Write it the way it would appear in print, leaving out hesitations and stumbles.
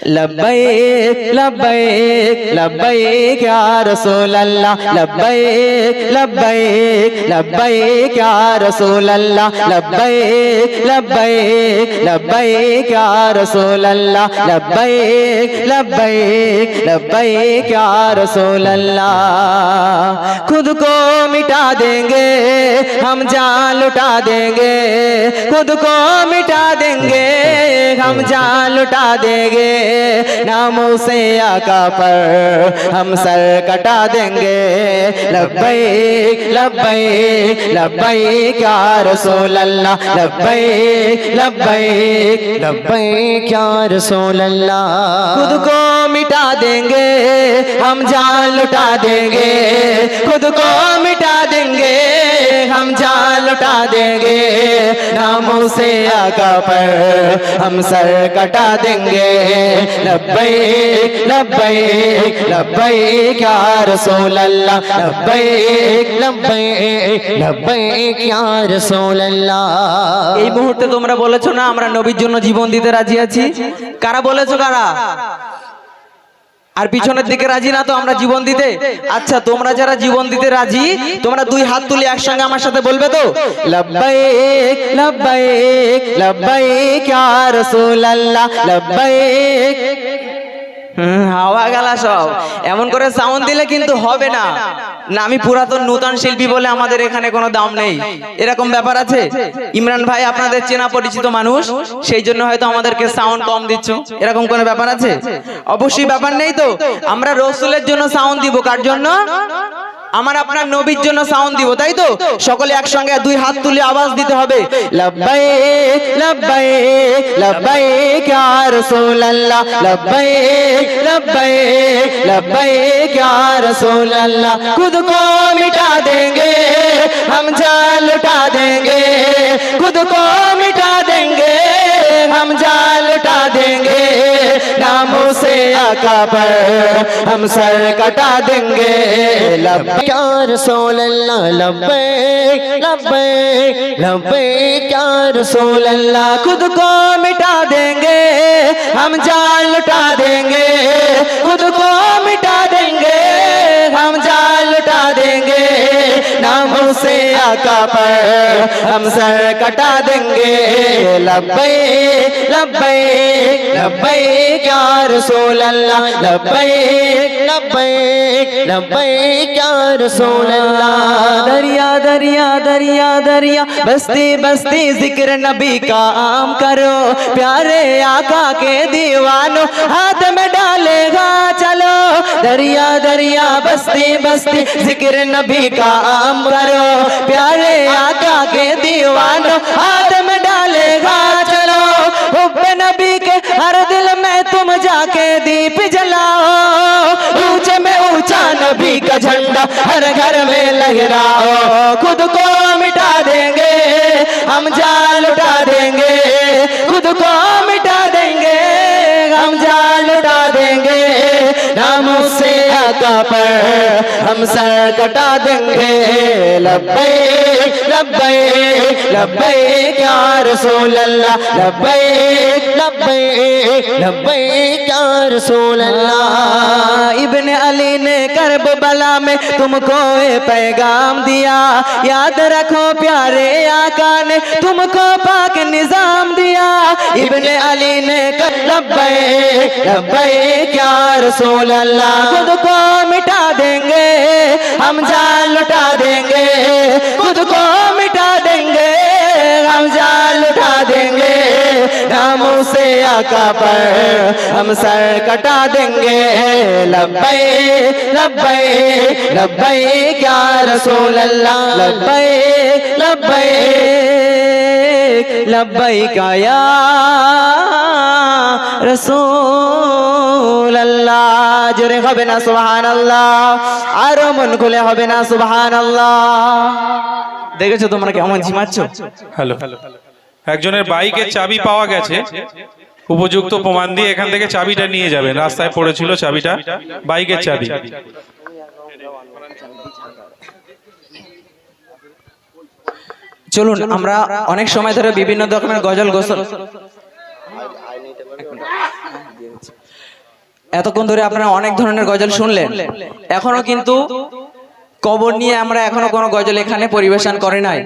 लब्बैक लब्बैक लब्बैक या रसूल अल्लाह लब्बैक लब्बैक लब्बैक या रसूल अल्लाह लब्बैक लब्बैक लब्बैक या रसूल अल्लाह लब्बैक लब्बैक लब्बैक या रसूल अल्लाह। खुद को मिटा देंगे हम जान लुटा देंगे, खुद को मिटा देंगे हम जान लुटा देंगे, नामों से आका पर हम सर कटा देंगे। लब्बैक लब्बैक लब्बैक या रसूल अल्लाह लब्बैक लब्बैक लब्बैक या रसूल अल्लाह। खुद को मिटा देंगे हम जान लुटा देंगे, खुद को मिटा देंगे हम जान लुटा देंगे, नामों से आका पर हम सर कटा देंगे। लब्बैक लब्बैक लब्बैक या रसूल अल्लाह लब्बैक लब्बैक लब्बैक या रसूल अल्लाह। এই মুহূর্তে তোমরা বলেছো না আমরা নবীর জন্য জীবন দিতে রাজি আছি, কারা বলেছো কারা? আর পিছনের দিকে রাজি না তো আমরা জীবন দিতে? আচ্ছা তোমরা যারা জীবন দিতে রাজি তোমরা দুই হাত তুলে একসঙ্গে আমার সাথে বলবে তো লব্বাইক লব্বাইক লব্বাইক ইয়া রাসূলুল্লাহ লব্বাইক। হাওয়া গেলা সব, এমন করে সাউন্ড দিলে কিন্তু হবে না। না আমি পুরাতন নূতন শিল্পী বলে আমাদের এখানে কোনো দাম নেই, এরকম ব্যাপার আছে? ইমরান ভাই আপনাদের চেনা পরিচিত মানুষ, সেই জন্য হয়তো আমাদেরকে সাউন্ড কম দিচ্ছ, এরকম কোনো ব্যাপার আছে? অবশ্যই ব্যাপার নেই তো। আমরা রসুলের জন্য সাউন্ড দিব, কার জন্য? আমার আপনার নবীর জন্য সাউন্ড দিব, তাই তো? সকলে একসঙ্গে দুই হাত তুলে আওয়াজ দিতে হবে লব্বাইক লব্বাইক লব্বাইক ইয়া রাসূলুল্লাহ লব্বাইক লব্বাইক লব্বাইক ইয়া রাসূলুল্লাহ। खुद को मिटा देंगे हम जान लुटा देंगे, खुद को मिटा देंगे हम जान लुटा देंगे, नामों से आका पर हम सर कटा देंगे। लब्बैक या रसूल अल्लाह लब्बैक लब्बैक लब्बैक या रसूल अल्लाह। खुद को मिटा देंगे हम जान लुटा देंगे, खुद को मिटा देंगे हम जान लुटा देंगे, नामों से आका पर हम सर कटा देंगे। लब्बैक लब्बैक लब्बैक या रसूल अल्लाह लब्बैक लब्बैक लब्बैक या रसूल अल्लाह। दरिया दरिया दरिया दरिया बस्ती बस्ती जिक्र नबी का आम करो, प्यारे आका के दीवानों हाथ में डालेगा चलो। दरिया दरिया बस्ती बस्ती जिक्र नबी का आम करो, प्यारे आका के दीवानों हाथ में डालेगा चलो। हुब्बे नबी के हर दिल में तुम जाके दीप जलाओ, ऊंचे में ऊंचा नबी का झंडा हर घर में लहराओ। खुद को मिटा देंगे हम जान लुटा देंगे, खुद को मिटा देंगे हम जान लुटा देंगे, नामों से आका पर हम सर कटा देंगे। लब्बैक लब्बैक लब्बैक या रसूल अल्लाह लब्बैक लब्बैक लब्बैक या रसूल अल्लाह। इब्ने अली ने करबला में तुमको ये पैगाम दिया, याद रखो प्यारे आका ने तुमको पाक निजाम दिया। इब्ने अली ने लब्बैक लब्बैक या रसूल अल्लाह। खुद को मिटा देंगे हम जान लुटा देंगे, खुद को मिटा देंगे हम जान लुटा देंगे, नामों से आका पर हम सर कटा देंगे। लब्बैक लब्बैक लब्बैक या रसूल अल्लाह लब्बैक लब्बैक लब्बैक या रसूल अल्लाह। জোরে হবে না সুবহানাল্লাহ? আরো মন খুলে হবে না সুবহানাল্লাহ? দেখেছো তোমরা কেমন ঝিমাচ্ছ? হ্যালো, একজনের বাইকের চাবি পাওয়া গেছে, উপযুক্ত প্রমাণ দিয়ে এখান থেকে চাবিটা নিয়ে যাবেন। রাস্তায় পড়েছিল চাবিটা, বাইকের চাবি। চলুন আমরা অনেক সময় ধরে বিভিন্ন রকমের গজল গোসল এতক্ষণ ধরে আপনারা অনেক ধরনের গজল শুনলেন, এখনো কিন্তু কবর নিয়ে আমরা এখনো কোনো গজল এখানে পরিবেশন করে নাই।